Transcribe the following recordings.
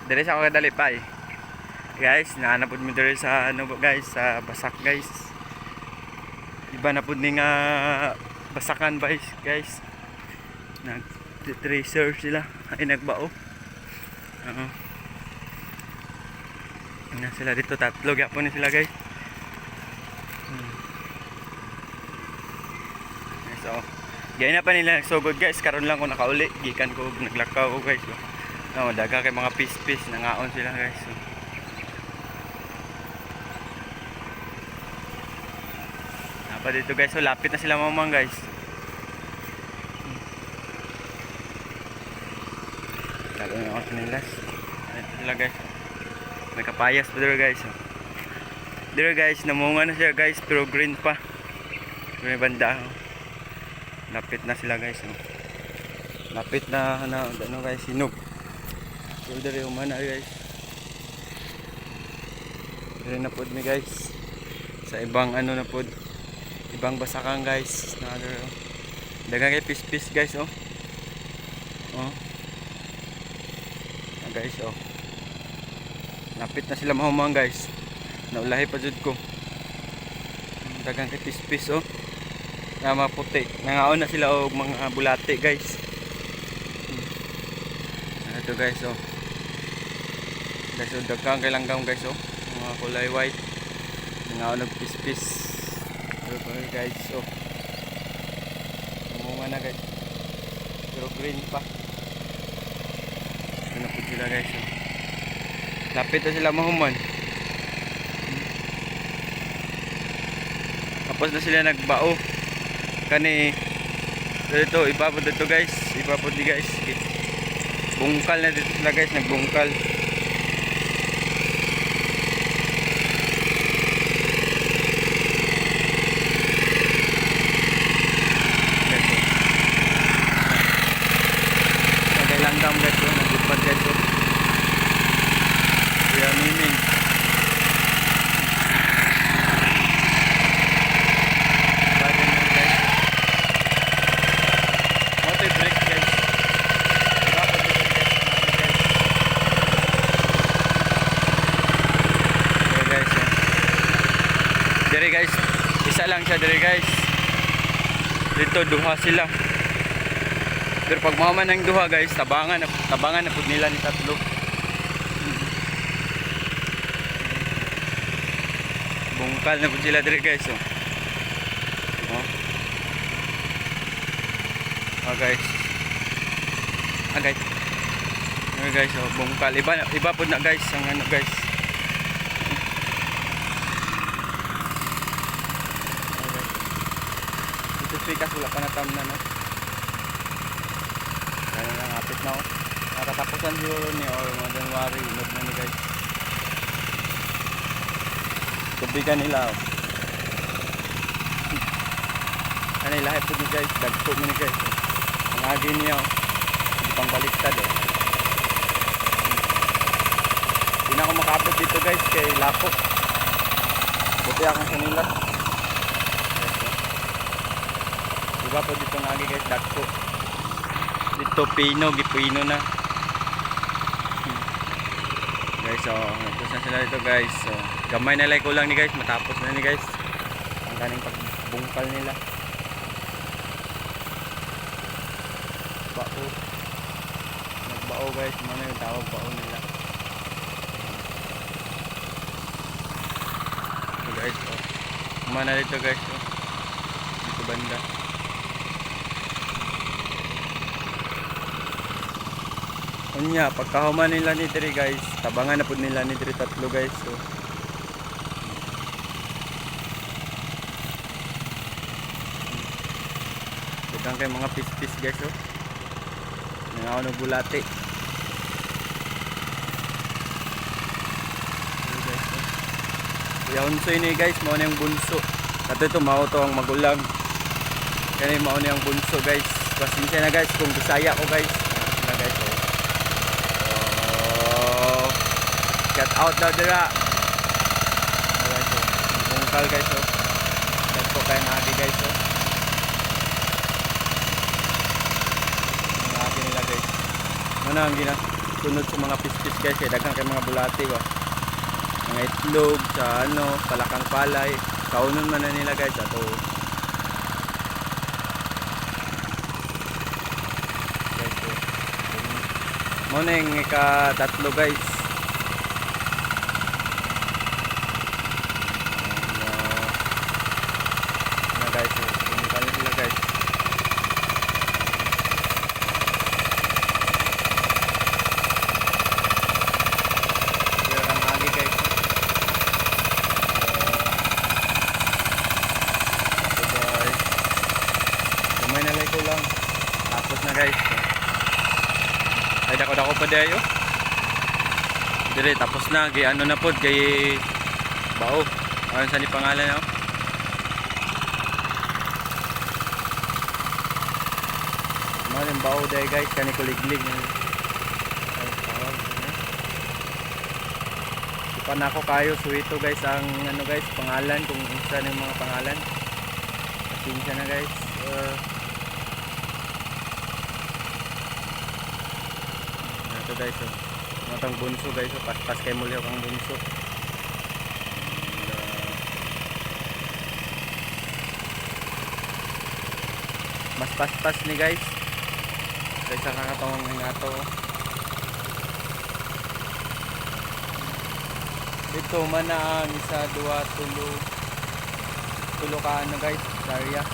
Dire sa ako kadali pa eh. Guys, naanapod mo dire sa ano guys, sa basak guys. Iba na pud ni nga basakan guys. Nag-tracer sila ay nagbao. Oo. Na sila dito tatlo gyapon ni sila guys. So, gaya na pa nila nagsugod guys, karon lang ko nakauli, gikan ko naglakaw ko guys. No, daga kay mga pis-pis nangaon sila guys. So, pa dito guys, so lapit na sila mamang guys. Lalo na ako sinilas. Ito sila guys. May kapayas pa dito guys. Dito guys, namunga na siya guys, pero green pa. May banda. Lapit na sila guys. Lapit na ano guys, hinog. So dito yung mana guys. Dito na pod mi guys. Sa ibang ano na pod. Ibang basakan guys. Dagang kay pis-pis guys oh. Oh. Guys oh. Lapit na sila mahumang guys. Naulahi pa jud ko. Dagang kay pis-pis oh. Na mga puti. Nangaon na sila og mga bulate guys. Ito guys oh. Guys oh, dagang kay langgam guys oh. Mga kulay white. Nangaon og pis-pis. Guys, so namunga na guys, pero green pa. Ano po sila guys, so. Lapit na sila mahuman. Tapos na sila nagbao kani dito, ipapod dito guys, ipapod di guys, bungkal na dito sila guys, nagbungkal. Langgam guys oh, nagupad guys oh. Kuya Miming. Bago na guys. Moto break guys. Bago dito guys. Okay guys oh. Dire guys, isa lang siya dire guys. Dito duha sila. Pero pag maman ng duha guys, tabangan na pud nila ni tatlo. Bungkal na pud sila dire guys oh. Oh. Ah guys. Ah guys. Okay guys oh, bungkal. Iba pud na guys ang ano guys. Ito pikas wala pa natamna no. Kaya lang hapit na ako. Nakatapusan siguro ni or mga January. Inog na ni guys. Tubigan nila oh. Ano ilahe po ni guys. Dagpo mo ni guys. Ang agi niya oh. Hindi pang baliktad oh. Hindi na ako makaabot dito guys. Kay lapok. Buti akong sanila. Diba po dito ang agi guys. Dagpo. Dito pino, gipino na. Guys, so tapos na sila dito guys. So gamay na like ko lang ni guys, matapos na ni guys. Ang ganing pagbungkal nila. Bao. Nagbao guys, ano yung tawag bao nila. So guys, oh. Kumana dito guys, oh. Dito banda. Unya, pagkahuman nila ni Dre guys, tabangan na po nila ni Dre tatlo guys. So dagang kay mga pis-pis guys oh. Nangaon og bulate. So guys oh. Kuya Unsoy ni guys, mao na yung bunso. Kato ito mao to ang magulang. Kani mao na yung bunso guys. Pasensya na guys kung Bisaya ko guys. Sila guys oh. Shout out daw dira. Guys oh. Bungkal guys oh. Dagko kay nagi guys oh. Nagi nila guys. Ano ang ginasunod sa mga pispis guys, kaya daghang kay mga bulati ba. Mga itlog sa ano, palakang palay. Kaunon man na nila guys ato. Guys, mo na yung ika-tatlo guys. Na guys, pumunta na sila guys. Kaya kang agi guys. Gamay na like ko lang. Tapos na guys. Ay dako-dako pa dayo. Dire tapos na gi ano na pod kay bao. Ano sa ni pangalan no? Maling bao day guys kani kuliglig. Ay tawag na. Ipan ako kayo suwito guys ang ano guys pangalan kung unsa ning mga pangalan. Pasensya na guys. Ito guys matang bunso guys paspas kay mulyo kang bunso. Mas paspas ni guys kaysa kakatawang nga to. Dito man na ang isa, dua, tulo ka ano guys sa area.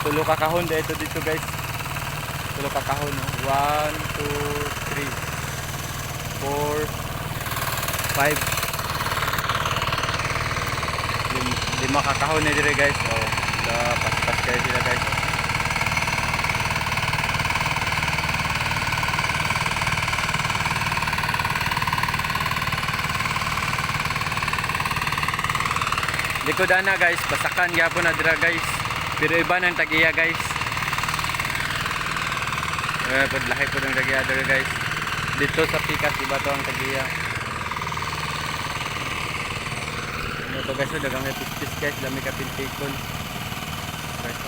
Tulo ka kahon dito guys. Tulo ka kahon. 1, 2, 3, 4, 5. Lima ka kahon na dire guys. Oh, paspas kayo sila guys. Likod na guys, pasakan gyapon na dira guys. Pero iba nang tagiya guys. Padlahi po ng tagiya dira guys. Dito sa pikas iba to ang tagiya. Ano to guys, dagang may pispis guys, dami ka pintikon. Guys.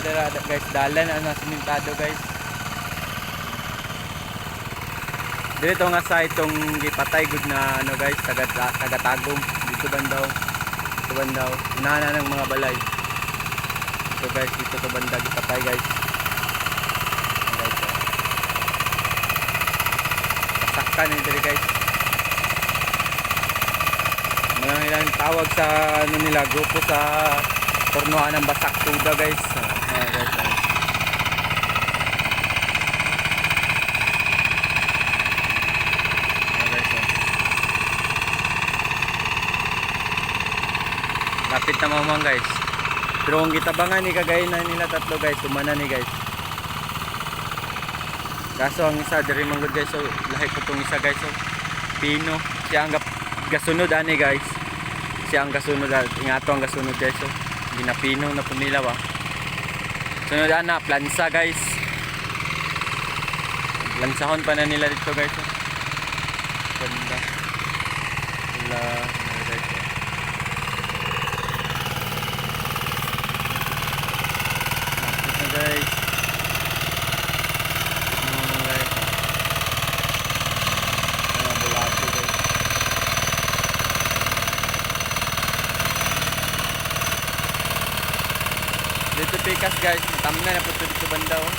Dira guys, dalan na simentado guys. Dito nga sa itong gipatay gud na ano guys, tagatagom dito bandaw. Dito bandaw, inana ng mga balay. Dito guys, dito to banda gipatay guys. Guys. Pasakan ni diri guys. Mga ilang tawag sa ano nila, grupo sa tornoan ng Basak Tuda guys. Guys. Lapit na mamang guys. Pero kung gitabangan ni kagaya na nila tatlo guys, sumana ni guys. Kaso ang isa diri manggod guys, so lahi ko tong isa guys, so pino. Siya ang gasunod ani guys. Siya ang gasunod, ingato ang gasunod guys, so ginapino na punila ba. Sunod ana plansa guys. Lansahon pa na nila dito guys. So. Ganda. Wala guys. Guys, guys, mga bulato guys. Dito pikas guys, matamna na po dito banda oh.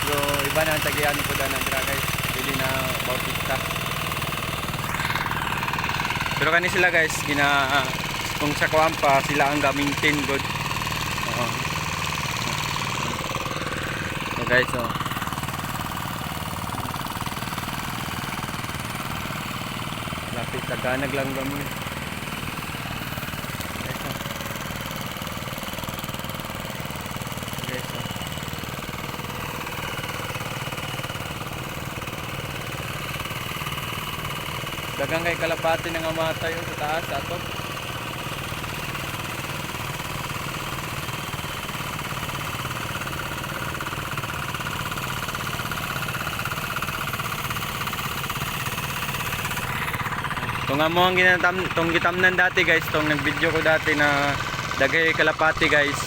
So iba na ang tagiyan po na ng guys, bili na Bautista. Pero kani sila guys, kung sa kuwampa sila ang ga-maintain good. So guys, oh. Lapit taganag lang kami. Guys, oh. Guys, oh. Dagang kay kalapati nga matay sa taas ato. Kung amo ang tong gitamnan dati guys, tong nag-video ko dati na dagay kalapati guys.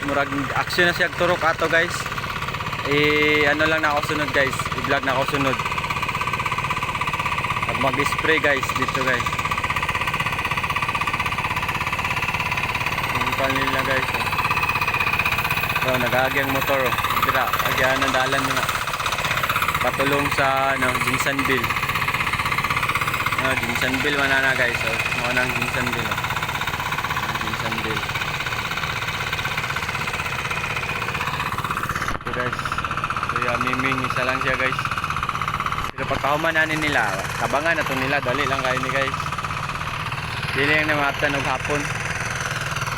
murag action na siya turok ato guys. Ano lang na ako sunod guys, i-vlog na ako sunod. Pag mag-spray guys dito guys. Yung nila guys. So nag-aagi ang motor oh. Dira, agyan ang dalan mo na. Patulong sa Jinsanville. Jinsanville manana guys. So, mo nang Jinsanville oh. Jinsanville. So guys, kuya Miming isa lang siya guys. Pero pagkahumanan nila, kabangan na to nila, dali lang kayo ni guys. Dili lang na matan og hapon.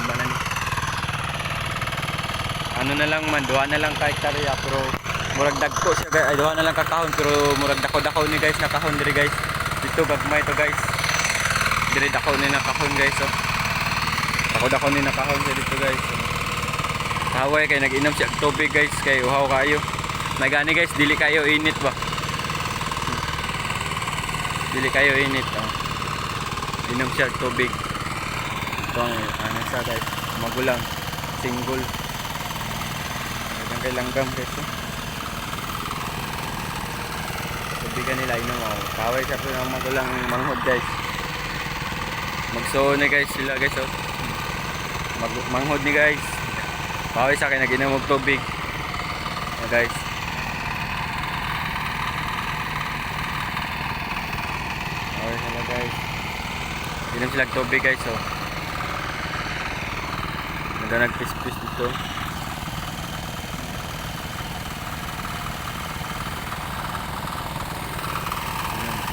Humanan. Ano na lang man, duha na lang kay hektarya pero murag dagko siya guys. Ay duha na lang kakahon pero murag dako-dako ni guys na kahon diri guys. Dito gagmay to guys. Diri dako ni na kahon guys oh. Dako-dako ni na kahon siya dito guys. Haway kay nag-inom siya tubig guys kay uhaw kayo. Nagani guys, dili kayo init ba. Dili kayo init oh. Inom siya tubig. Ito ang ano siya guys, magulang single. Kay langgam guys oh. Tubigan nila inom oh. Kaway siya po ng magulang manghod guys. Magsuon na guys sila guys oh. Manghod ni guys. Kaway sa akin nag-inom og tubig guys. Kaway sila guys. Inom sila tubig guys oh. Nagpis-pis dito.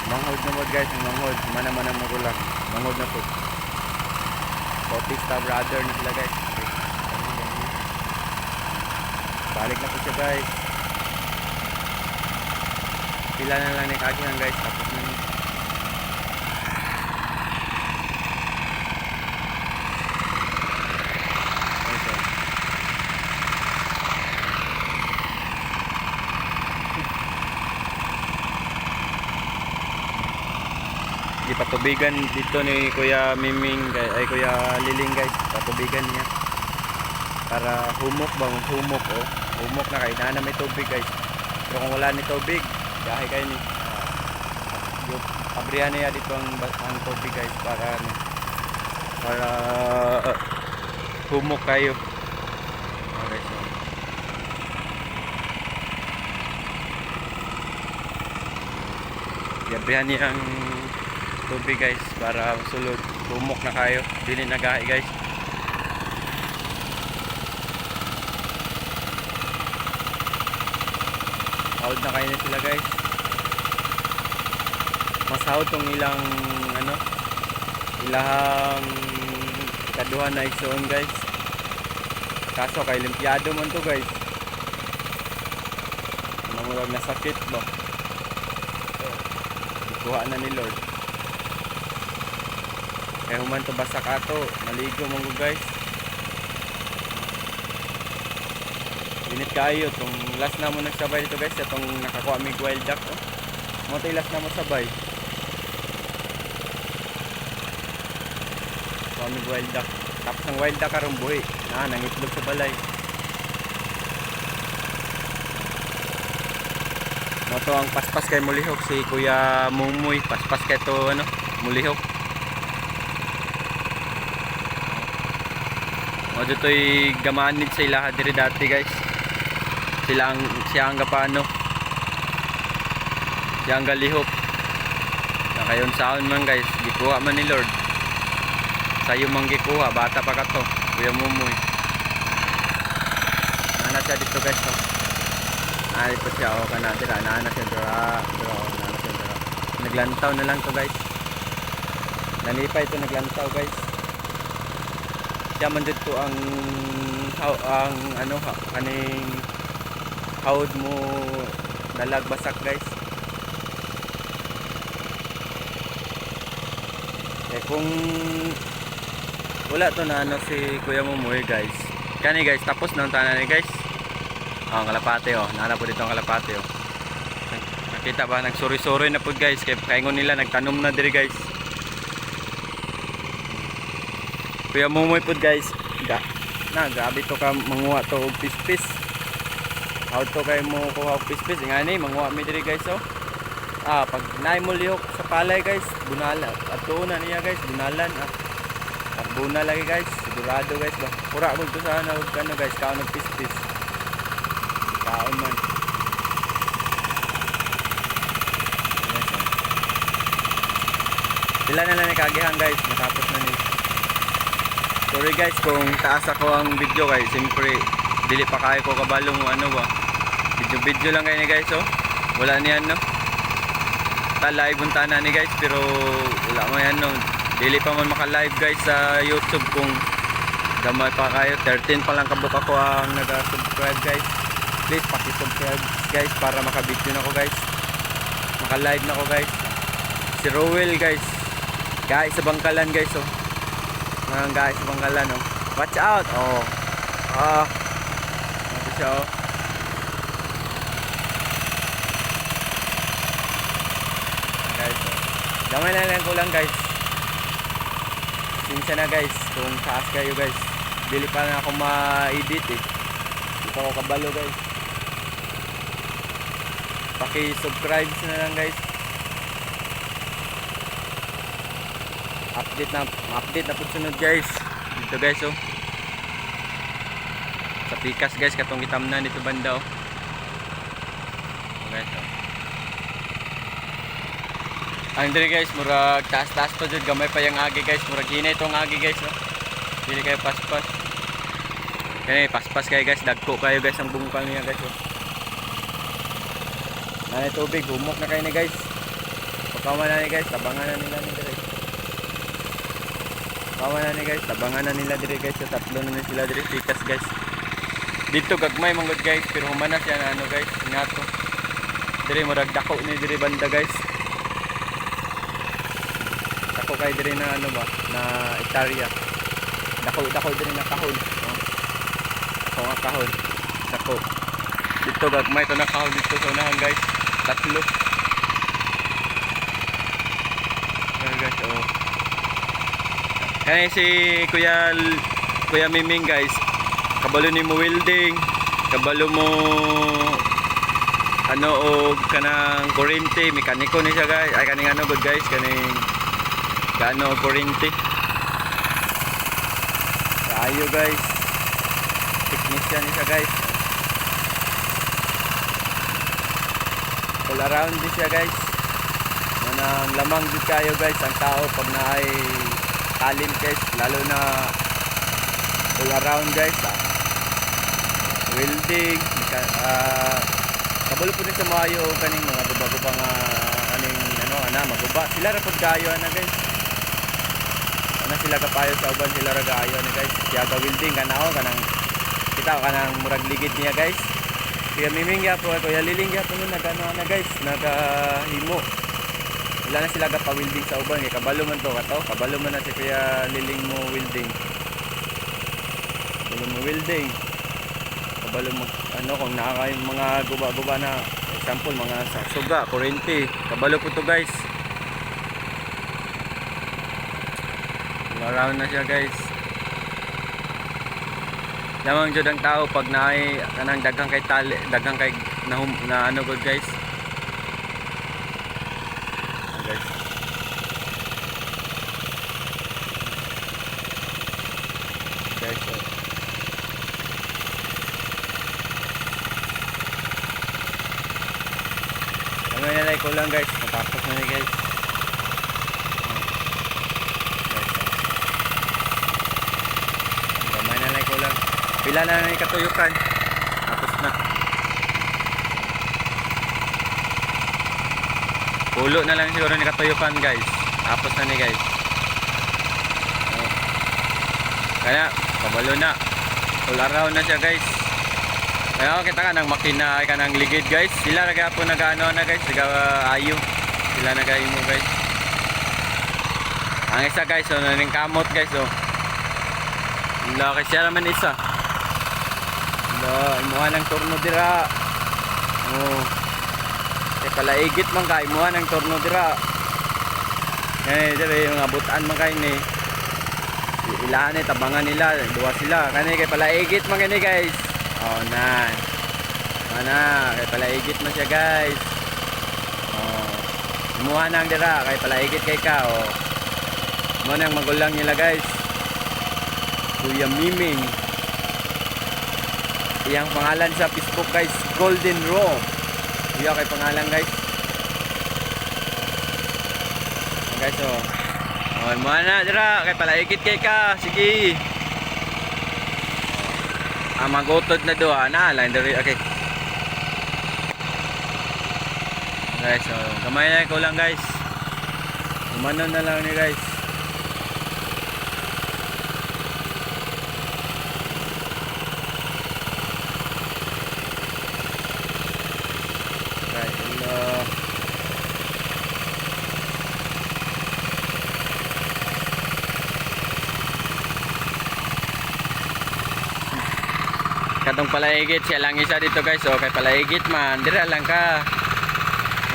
Manghod na mod guys, manghod. Mana-mana magulang. Manghod na po. Bautista brother na sila guys. Balik na po siya guys. Pila na lang ni kagihan guys. Tapos na niya. Di patubigan dito ni Kuya Miming ay Kuya Liling guys, patubigan niya para humok ba, humok oh. Humok na kay na may tubig guys. Pero kung wala ni tubig, gahay kayo ni yung abrihan niya dito ang tubig guys para humok kayo. Okay, so abrihan niya ang tubig guys para sulod humok na kayo, dili nagahi guys. Sahod na kayo na sila guys. Masahod tong ilang ilang kaduhan na igsoon guys. Kaso kay limpyado man to guys. Namurag na sakit ba, ikuha na ni Lord. Kaya human to basak ato, maligo mong guys. Init kayo, itong last na mo nagsabay dito guys, itong nakakuha mig wild duck oh. Mo tayo last na mo sabay. Kuha mig wild duck. Tapos ng wild duck karong buhi, nangitlog sa balay. Mo to ang paspas kay mulihok si Kuya Mumuy, paspas kay to mulihok. O dito'y gamanid sa ilaha diri dati guys. Siya ang gapano. Siya ang galihok. Nakayon saon man guys, gikuha man ni Lord. Sayo mang gikuha, bata pa ka to, Kuya Mumoy. Nana siya dito guys oh. Ay po siya o kana dira, nana siya dira. Naglantaw na lang to guys. Nanipay to naglantaw guys. Siya man dito ang kaning hawd mo nalagbasak guys. Eh kung wala to na si Kuya Mumoy guys. Kani guys, tapos na ang tanan ni guys. Ang kalapate oh, nana po dito ang kalapate oh. Nakita ba nagsuri-suri na po guys, kay kaingon nila nagtanom na diri guys. Kuya Mumoy po guys, na. Grabe to ka manguha to og pispis. How to kay mo kuha og pispis ngani manguha mi diri guys oh. Pag naay mo lihok sa palay guys, bunala. Ato na niya guys, bunalan buna lagi guys, sigurado guys ba. Pura gud to sa ano guys, kaon og pispis. Kaon man. Sila na lang nakagihan guys, matapos na nila. Sorry guys kung taas ako ang video guys, siyempre dili pa kaya ko kabalong ano ba. Video lang kayo ni guys oh. Wala niyan no. Live unta na ni guys pero wala mo yan no. Dili pa man maka-live guys sa YouTube kung gamay pa kayo. 13 pa lang kabuk ako ang nag-subscribe guys. Please paki-subscribe guys para maka-video na ko guys. Maka-live na ko guys. Si Rowell guys. Guys sa Bangkalan guys oh. Mga guys sa Bangkalan oh. Watch out oh. Ito siya oh. Guys oh. Gamay na lang ko lang guys. Sinsa na guys kung taas kayo guys. Dili pa na ako ma-edit eh. Hindi pa ako kabalo guys. Paki-subscribe na lang guys. Update na po sunod guys. Dito guys oh. Sa pikas guys katong gitamnan dito banda oh. Guys oh. Ang diri guys murag taas-taas pa jud, gamay pa yang agi guys, murag hinay tong agi guys oh. Dili kayo paspas. Kani paspas kayo guys, dagko kayo guys ang bungkal niya guys oh. Nay tubig, humok na kayo ni guys. Pagkaman na ni guys, tabangan na nila ni guys. Kawan na ni guys, tabangan na nila dire guys, so tatlo na sila dire pikas guys. Dito gagmay manggod guys, pero humanas yan ano guys, ngato. Dire murag dako ni dire banda guys. Dako kay dire na ano ba, na hektarya. Dako dire na kahon. Ako nga kahon. Dako. Dito gagmay to na kahon dito sa unahan guys. Tatlo. Ayan guys, oh. Kaya si Kuya Miming guys, kabalo ni mo welding, kabalo mo ano og kanang kuryente, mekaniko ni siya guys. Ay kaning ano good guys, kaning gaano kuryente. Kayo guys. Technician ni siya guys. All around din siya guys. Manang lamang din kayo guys ang tao pag naay talent guys, lalo na all around guys welding kabalo po din sa mayo kaning mga guba-guba nga aning ano maguba sila ra pud gayo ana guys sila kapayo sa uban sila ra gayo ana guys kaya ga welding kanao kanang kita kanang murag ligid niya guys kaya Miming po Kuya Liling po nagano ana guys nagahimo. Wala na sila gapa-welding sa uban kay kabalo man to kato. Kabalo man na si Kuya Liling mo welding. Kabalo mo welding. Kabalo mo ano kung nakakay mga guba-guba na example mga suga, kuryente. Kabalo po to guys. Around na siya guys. Lamang jud ang tao pag naay kanang daghang kay tali, daghang kay na ano good guys. Guys. Guys. Kamay na like ko lang guys, matapos na ni guys. Kamay na like ko lang. Pila na ni katuyukan. Tapos na. Pulo na lang siguro ni katuyukan guys. Tapos na ni guys. Kaya kabalo na. All around na siya guys. Kaya kita ka ng makina ka ng ligid guys. Sila naga po nag-ano na guys. Nag-ayo. Sila nag-ayo mo guys. Ang isa guys. So naning kamot guys. So. Laki siya naman isa. Imuha ng torno dira. Oh. Palaigit man kay mo nang torno dira. Eh dire mga butan man kay ni. Ilahan ni tabangan nila, duwa sila. Kani kay palaigit man gani guys. Oh na. Mana kay palaigit man siya guys. Oh. Imuha nang dira kay palaigit kay ka oh. Mo nang magulang nila guys. Kuya Miming. Iyang pangalan sa Facebook guys, Golden Raw. Iya kay pangalan guys. Guys oh. Oh, mana dira kay palaigit kay ka. Sige. Magutod na do ana lang diri okay. Guys, so gamay na ko lang guys. Umanon na lang ni guys. Guys, hello. Katong palaigit siya lang isa dito guys. Oh, kay palaigit man, dira lang ka.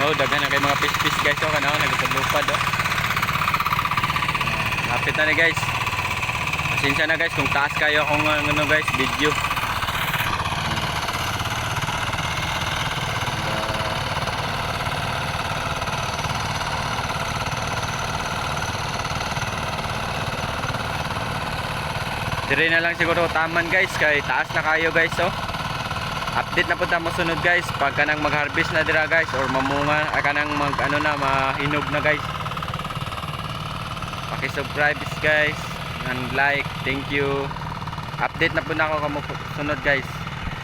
Oh, daghan na kay mga fish guys. Oh, kana nagtulupad oh. Lapit na ni guys. Pasensya na guys kung taas kayo akong ano guys, video. Dire na lang siguro taman guys kay taas na kayo guys oh. Update na punta mo sunod guys pag kanang mag-harvest na dira guys or mamunga kanang mag ano na mahinog na guys. Paki-subscribe guys and like. Thank you. Update na po na ako kamo sunod guys.